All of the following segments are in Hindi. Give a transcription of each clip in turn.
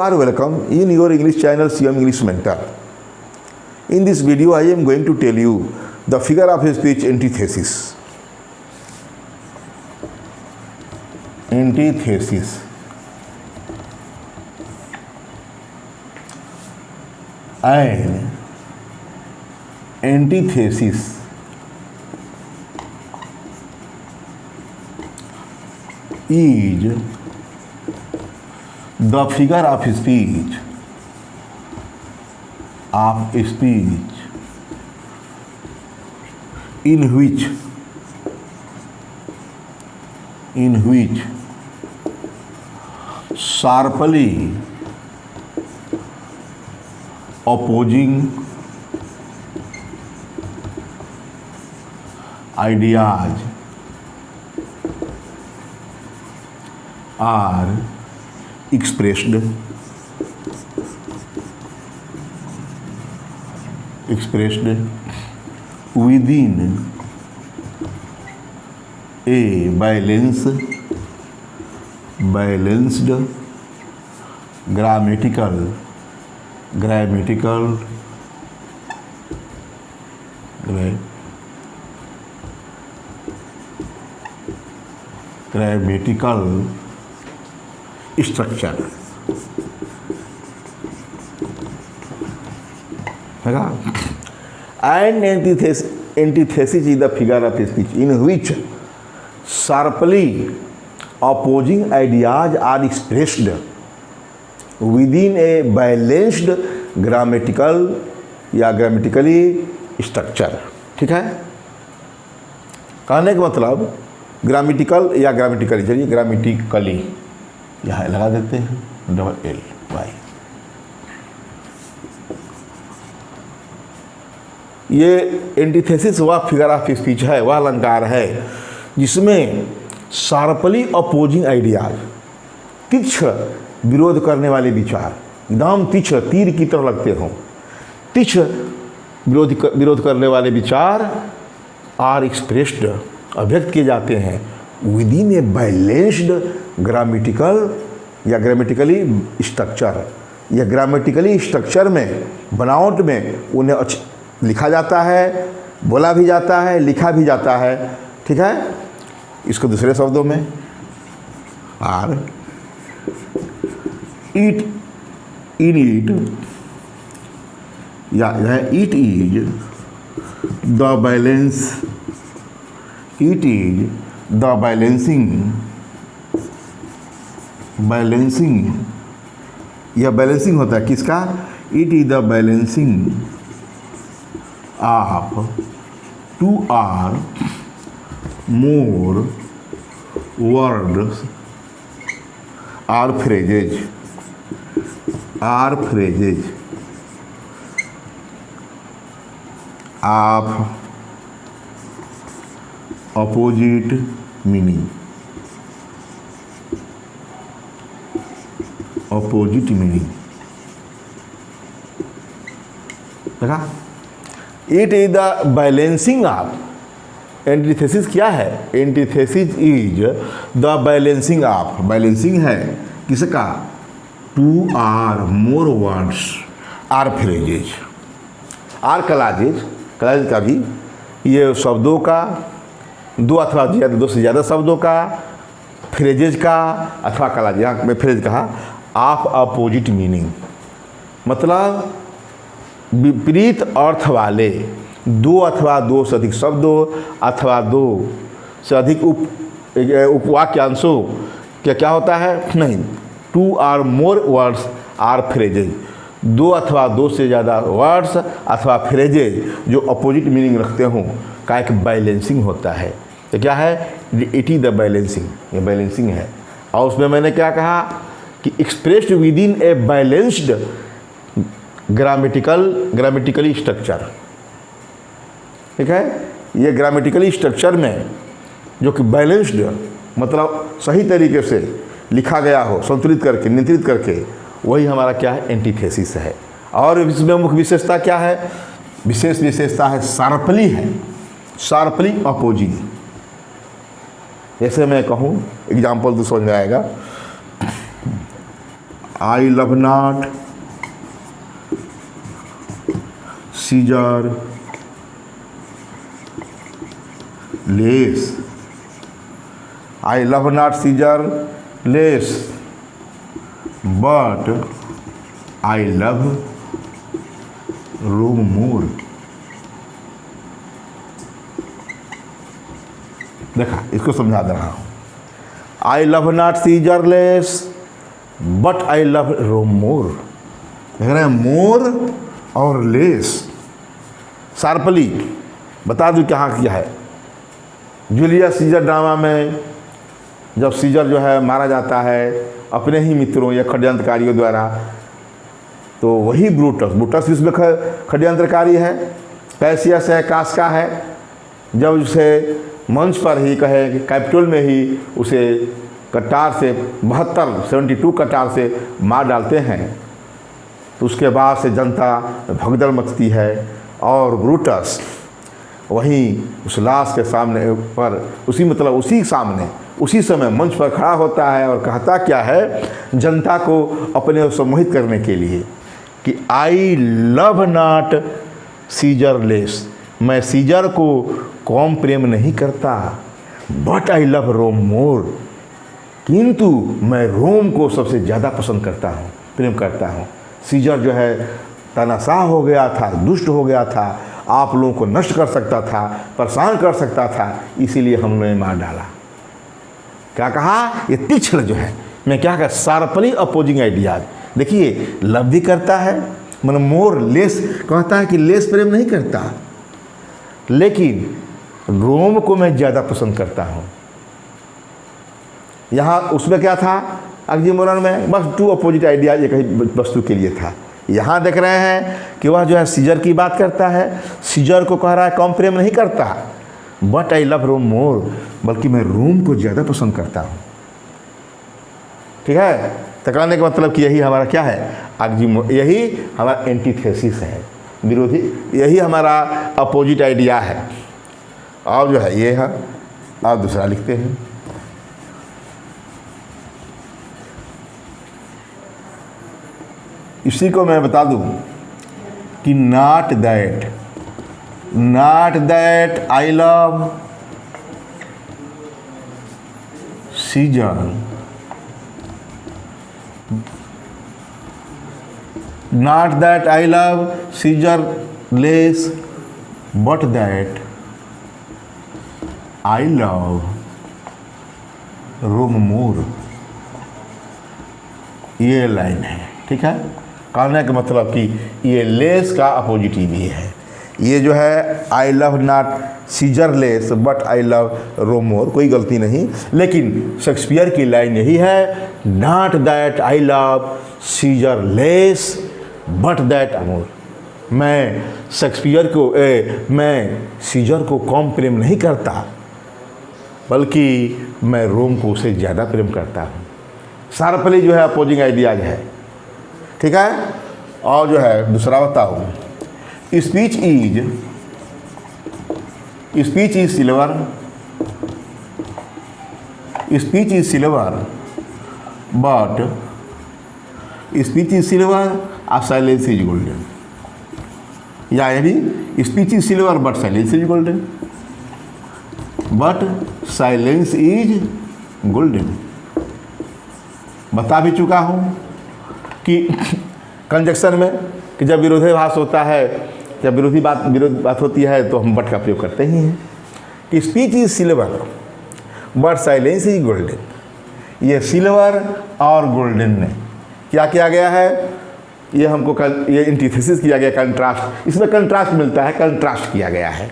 are welcome in your English channel CM English Mentor. In this video I am going to tell you the figure of speech antithesis. Antithesis. And antithesis is the figure of speech in which sharply opposing ideas are expressed within a balanced grammatical structure. And antithesis is the figure of speech in which sharply opposing ideas are expressed within a balanced grammatically structure. ठीक है, कहने का मतलब ग्रामेटिकल या ग्रामेटिकली, चलिए ग्रामेटिकली यहाँ लगा देते हैं LY। ये एंटीथेसिस वह फिगर ऑफ स्पीच है, वह अलंकार है जिसमें शार्पली अपोजिंग आइडियाज, तीक्ष्ण विरोध करने वाले विचार, एकदम तीक्ष्ण तीर की तरह लगते हों, तीक्ष्ण विरोध करने वाले विचार आर एक्सप्रेस्ड अभिव्यक्त किए जाते हैं within a balanced grammatically structure, या ग्रामेटिकली स्ट्रक्चर में, बनावट में उन्हें लिखा जाता है, बोला भी जाता है, लिखा भी जाता है। ठीक है, इसको दूसरे शब्दों में or it is the balancing, यह बैलेंसिंग होता है किसका? It is the balancing of 2 or more words or phrases of opposite meaning, देखा? It is the balancing of, antithesis क्या है? Antithesis is the balancing of, balancing है किसका? 2 or more words or phrases और क्लाजेज का भी, ये शब्दों का, 2 अथवा 2 से ज़्यादा शब्दों का, फ्रेजेज का अथवा क्लाज, यहाँ में फ्रेज कहा, ऑफ अपोजिट मीनिंग, मतलब विपरीत अर्थ वाले 2 अथवा 2 से अधिक शब्दों अथवा 2 से अधिक उपवाक्यांशों क्या होता है? नहीं, 2 or more words और फ्रेजेज, 2 अथवा 2 से ज़्यादा वर्ड्स अथवा फ्रेजेज जो अपोजिट मीनिंग रखते हों का एक बैलेंसिंग होता है। तो क्या है? इट इज द बैलेंसिंग, ये बैलेंसिंग है। और उसमें मैंने क्या कहा कि expressed within a balanced grammatically structure. ठीक है, ये ग्रामेटिकली स्ट्रक्चर में जो कि बैलेंस्ड मतलब सही तरीके से लिखा गया हो, संतुलित करके, नियंत्रित करके, वही हमारा क्या है? एंटीथेसिस है। और इसमें मुख्य विशेषता क्या है? विशेष विशेषता है शार्पली है, शार्पली अपोजिंग। जैसे मैं कहूँ, एग्जाम्पल तो समझ में आएगा, I love not Caesar less, I love not Caesar less but I love Rome more. देखा, इसको समझा दे रहा हूँ। I love not Caesar less but I love Rome more. देख रहे हैं, मोर और लेस शार्पली बता दूँ कहाँ किया है। जूलियस सीजर ड्रामा में जब सीजर जो है मारा जाता है अपने ही मित्रों या षड्यंत्रकारियों द्वारा, तो वही ब्रूटस इसमें षड्यंत्रकारी है, पैसियस है, कास्का है। जब उसे मंच पर ही कहे कि कैपिटल में ही उसे कटार से 72 कटार से मार डालते हैं, तो उसके बाद से जनता भगदड़ मचती है और ब्रूटस वहीं उस लाश के सामने पर उसी समय मंच पर खड़ा होता है और कहता क्या है जनता को अपने सम्मोहित करने के लिए कि I love not Caesar less, मैं सीजर को कम प्रेम नहीं करता, बट आई लव रोम मोर, किंतु मैं रोम को सबसे ज़्यादा पसंद करता हूँ, प्रेम करता हूँ। सीजर जो है तनाशाह हो गया था, दुष्ट हो गया था, आप लोगों को नष्ट कर सकता था, परेशान कर सकता था, इसीलिए हम लोगों ने मार डाला। क्या कहा, ये तीक्ष्ण जो है, मैं क्या कहा, शार्पली अपोजिंग आइडियाज। देखिए, लव भी करता है, मतलब मोर लेस कहता है कि लेस प्रेम नहीं करता, लेकिन रोम को मैं ज़्यादा पसंद करता हूँ। यहाँ उसमें क्या था, ऑक्सीमोरन में बस टू अपोजिट आइडियाज एक ही वस्तु के लिए था। यहाँ देख रहे हैं कि वह जो है सीजर की बात करता है, सीजर को कह रहा है कम प्रेम नहीं करता, बट आई लव रोम मोर, बल्कि मैं रोम को ज़्यादा पसंद करता हूँ। ठीक है, तो कहने का मतलब कि यही हमारा क्या है, यही हमारा एंटीथेसिस है, विरोधी, यही हमारा अपोजिट आइडिया है। और जो है ये है, और दूसरा लिखते हैं, इसी को मैं बता दूं कि not that I love Caesar, not that I love Caesar less but that I love Rome more. ये लाइन है, ठीक है। कहने का मतलब कि ये लेस का अपोजिट ही भी है। ये जो है I love not Caesar less but I love Rome more, कोई गलती नहीं, लेकिन शेक्सपियर की लाइन यही है, not that I love Caesar less but that more. मैं शेक्सपियर को मैं सीजर को कम प्रेम नहीं करता, बल्कि मैं रोम को उसे ज़्यादा प्रेम करता हूँ। शार्पली जो है अपोजिंग आइडियाज है, ठीक है। और जो है दूसरा बताओ, speech is silver, but speech is silver और साइलेंस इज गोल्डन। या यदि speech is silver but silence is golden, but silence is golden. बता भी चुका हूँ कि कंजक्शन में कि जब विरोधाभास होता है, जब विरोध बात होती है तो हम बट का प्रयोग करते ही हैं कि speech is silver but silence is golden. ये सिल्वर और गोल्डन में क्या किया गया है, ये हमको ये एंटीथेसिस किया गया, कंट्रास्ट, इसमें कंट्रास्ट मिलता है, कंट्रास्ट किया गया है।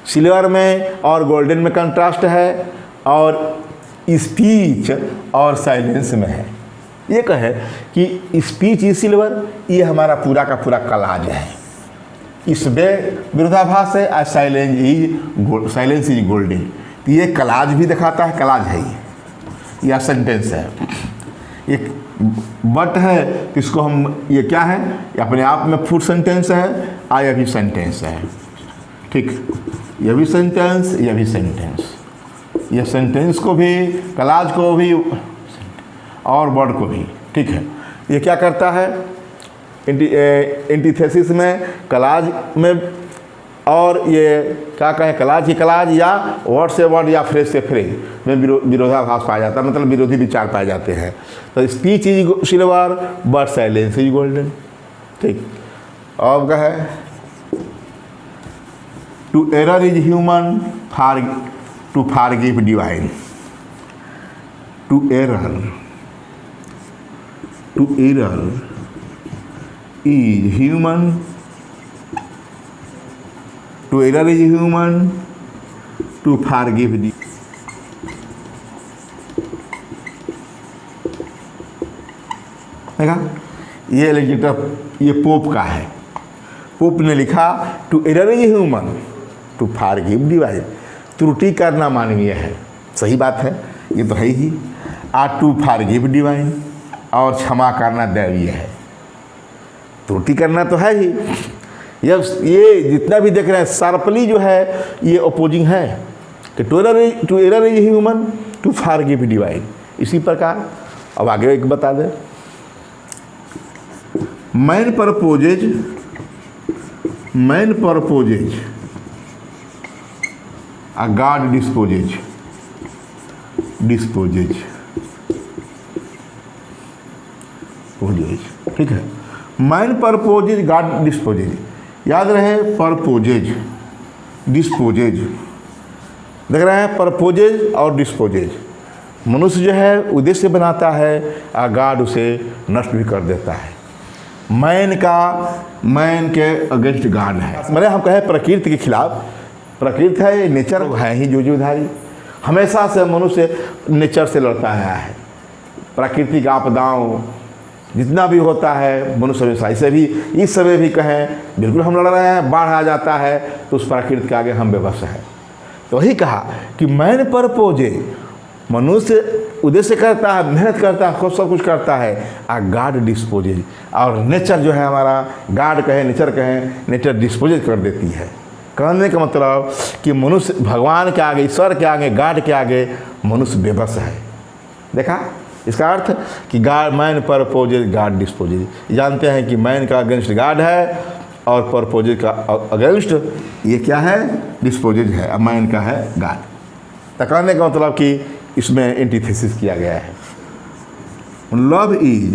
सिल्वर में और गोल्डन में कंट्रास्ट है, और स्पीच और साइलेंस में है। ये कहे कि स्पीच इज सिल्वर, ये हमारा पूरा का पूरा कलाज है, इसमें विरोधाभास है, और साइलेंस इज गोल्डन। तो ये कलाज भी दिखाता है, कलाज है ये, या सेंटेंस है। एक बट है, इसको हम, ये क्या है, ये अपने आप में फुल सेंटेंस है, और यह भी सेंटेंस है, ठीक। यह भी सेंटेंस, यह भी सेंटेंस, यह सेंटेंस को भी, कलाज को भी और वर्ड को भी, ठीक है। ये क्या करता है, एंटीथेसिस में कलाज में, और ये क्या कहें, कलाज की कलाज या वर्ड से वर्ड या फ्रेज से फ्रेज में विरोधाभास पाया जाता है, मतलब विरोधी विचार पाए जाते हैं। तो speech is silver but silence is golden. ठीक, अब क्या है, to err is human to forgive divine. To err is human, to err is human to forgive the. देखा, ये लेटर ये पोप का है। पोप ने लिखा to err is human to forgive divine. त्रुटि करना मानवीय है, सही बात है, ये तो है ही। टू फॉरगिव डिवाइन, और क्षमा करना दैवीय है। त्रुटि करना तो है ही। ये जितना भी देख रहे हैं शार्पली जो है ये अपोजिंग है कि to err is human to forgive divine. इसी प्रकार अब आगे एक बता दें, man proposes a God disposes। ठीक है, मैन परपोजेज गॉड डिस्पोजेज। याद रहे, परपोजेज डिस्पोजेज, देख रहे हैं, परपोजेज और डिस्पोजेज। मनुष्य जो है उद्देश्य बनाता है और गॉड उसे नष्ट भी कर देता है। मैन के अगेंस्ट गॉड है, मतलब हम कहें प्रकृति के खिलाफ। प्रकृति है, नेचर है ही जुझुधारी। हमेशा से मनुष्य नेचर से लड़ता आया है। प्राकृतिक आपदाओं जितना भी होता है मनुष्य हमेशा, इसे भी इस समय भी कहें बिल्कुल हम लड़ रहे हैं। बाढ़ आ जाता है तो उस प्रकृति के आगे हम बेबस हैं। तो वही कहा कि मैन परपोजे, मनुष्य उद्देश्य करता है, मेहनत करता है, सब कुछ करता है, आ गॉड डिस्पोजेज। और नेचर जो है हमारा, गॉड कहें नेचर कहें, नेचर डिस्पोजेज कर देती है। कहने का मतलब कि मनुष्य भगवान के आगे, ईश्वर के आगे, गॉड के आगे मनुष्य बेबस है। देखा इसका अर्थ कि गॉड, मैन परपोजेज गॉड डिस्पोजेज। जानते हैं कि मैन का अगेंस्ट गॉड है और परपोजेज का अगेंस्ट ये क्या है, डिस्पोजेज है। अब मैन का है गॉड। तो कहने का मतलब कि इसमें एंटीथेसिस किया गया है। Love is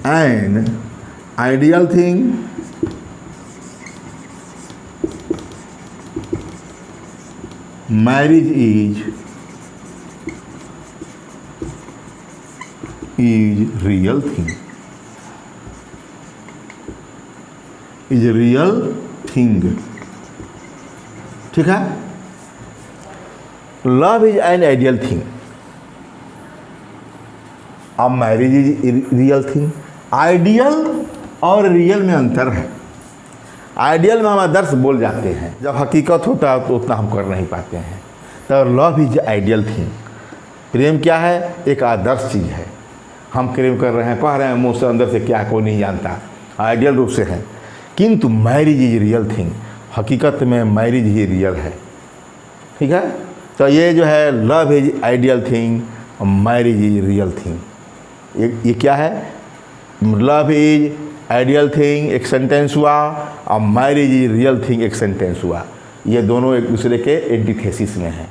an ideal thing marriage is real thing. Is real thing. ठीक है, love is an ideal thing. अब marriage is real thing. Ideal और रियल में अंतर है। आइडियल में हम आदर्श बोल जाते हैं, जब हकीकत होता है तो उतना हम कर नहीं पाते हैं। तो लव इज आइडियल थिंग। प्रेम क्या है, एक आदर्श चीज़ है। हम प्रेम कर रहे हैं, कह रहे हैं मुँह से, अंदर से क्या कोई नहीं जानता, आइडियल रूप से है। किंतु मैरिज इज रियल थिंग, हकीकत में मैरिज ही रियल है। ठीक है, तो ये जो है लव इज आइडियल थिंग और मैरिज इज रियल थिंग। ये क्या है, लव इज आइडियल थिंग एक सेंटेंस हुआ और मैरिज इज रियल थिंग एक सेंटेंस हुआ। ये दोनों एक दूसरे के एंटीथेसिस में हैं।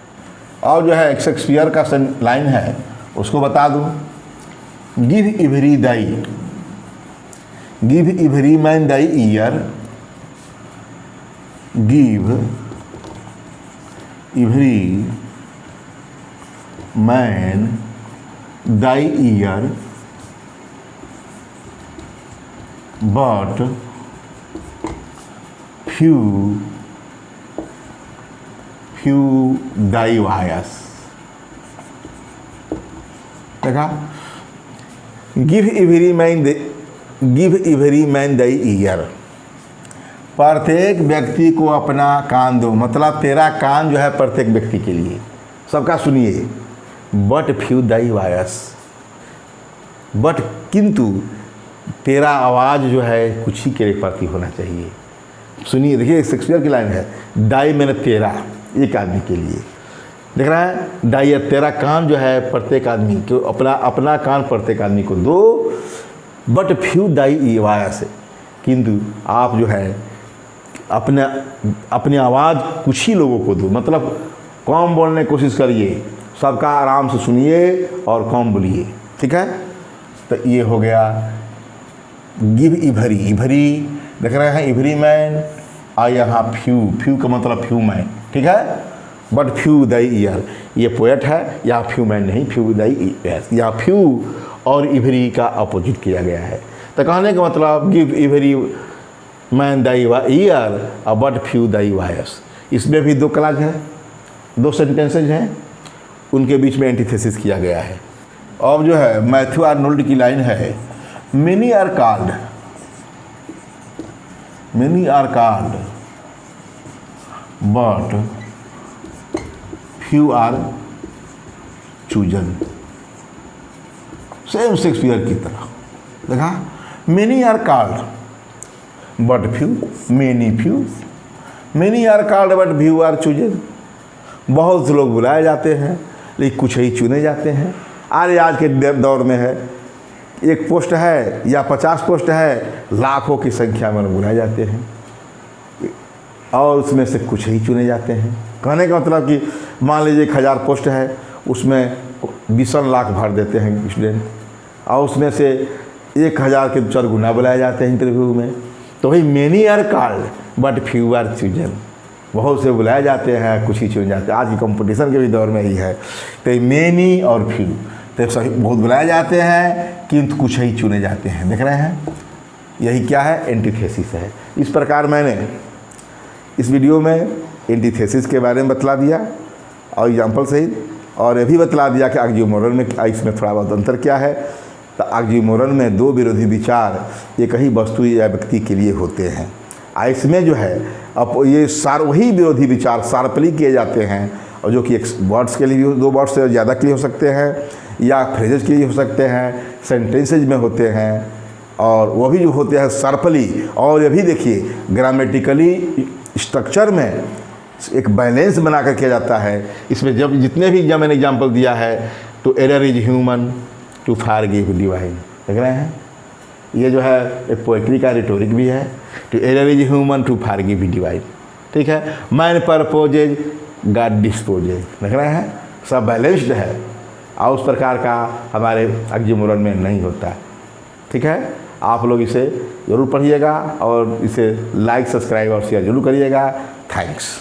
और जो है एक शेक्सपियर का लाइन है, उसको बता दूँ, give every man thy year, give every man thy year but few thy wires। देखा, give every man thy ear। प्रत्येक व्यक्ति को अपना कान दो, मतलब तेरा कान जो है प्रत्येक व्यक्ति के लिए, सबका सुनिए। But few thy voice, but किंतु तेरा आवाज़ जो है कुछ ही के प्रति होना चाहिए। सुनिए, देखिए शेक्सपियर की लाइन है, दाई मैंने तेरा, एक आदमी के लिए, देख रहा है डायर, तेरा कान जो है प्रत्येक आदमी को अपना कान प्रत्येक आदमी को दो, बट फ्यू डाई वाया से, किंतु आप जो है अपनी आवाज़ कुछ ही लोगों को दो, मतलब कम बोलने की कोशिश करिए, सबका आराम से सुनिए और कम बोलिए, ठीक है। तो ये हो गया गिव इभरी, इभरी देख रहे हैं इभरी मैन, और यहाँ फ्यू, फ्यू का मतलब फ्यू मैन, ठीक है, बट फ्यू द ईयर, ये पोएट है, या फ्यू मैन नहीं, फ्यू द ईयर, या फ्यू और इभरी का अपोजिट किया गया है। तो कहने का मतलब give every man the ear but few the voice. इसमें भी दो क्लाज है, दो सेंटेंसेज हैं, उनके बीच में एंटीथेसिस किया गया है। अब जो है मैथ्यू आर्नोल्ड की लाइन है, many are called but few are chosen. Same Shakespeare की तरह देखा, many are called but few, many are called but few are chosen. बहुत से लोग बुलाए जाते हैं लेकिन कुछ ही चुने जाते हैं। आज के दौर में है, एक पोस्ट है या 50 पोस्ट है, लाखों की संख्या में बुलाए जाते हैं और उसमें से कुछ ही चुने जाते हैं। कहने का मतलब कि मान लीजिए 1000 पोस्ट है, उसमें 20 लाख भर देते हैं स्टूडेंट, और उसमें से 1000 के 4 गुना बुलाए जाते हैं इंटरव्यू में। तो वही many are called but few are chosen, बहुत से बुलाए जाते हैं, कुछ ही चुने जाते हैं। आज की कंपटीशन के भी दौर में ही है। तो मेनी और फ्यू, तो सही बहुत बुलाए जाते हैं किंतु कुछ ही चुने जाते हैं। देख रहे हैं, यही क्या है, एंटीथेसिस है। इस प्रकार मैंने इस वीडियो में एंटीथेसिस के बारे में बतला दिया और एग्जाम्पल सहित, और ये भी बतला दिया कि ऑक्सीमोरन में इसमें थोड़ा बहुत अंतर क्या है। तो ऑक्सीमोरन में दो विरोधी विचार एक ही वस्तु या व्यक्ति के लिए होते हैं, इसमें जो है अब ये वही विरोधी विचार शार्पली किए जाते हैं, और जो कि एक वर्ड्स के लिए भी, 2 वर्ड्स से ज़्यादा के लिए हो सकते हैं, या फ्रेजेज के लिए हो सकते हैं, सेंटेंसेज में होते हैं, और वो भी जो होते हैं शार्पली। और ये भी देखिए ग्रामेटिकली स्ट्रक्चर में एक बैलेंस बना कर किया जाता है। इसमें जब जितने भी जब मैंने एग्जाम्पल दिया है, to err is human to forgive divine, देख रहे हैं, ये जो है एक पोएट्री का रिटोरिक भी है, to err is human to forgive divine, ठीक है। मैन परपोजेज गॉड डिस्पोजेज, देख रहे हैं, सब बैलेंस्ड है, और उस प्रकार का हमारे ऑक्सीमोरन में नहीं होता, ठीक है। आप लोग इसे ज़रूर पढ़िएगा और इसे लाइक, सब्सक्राइब और शेयर जरूर करिएगा। थैंक्स।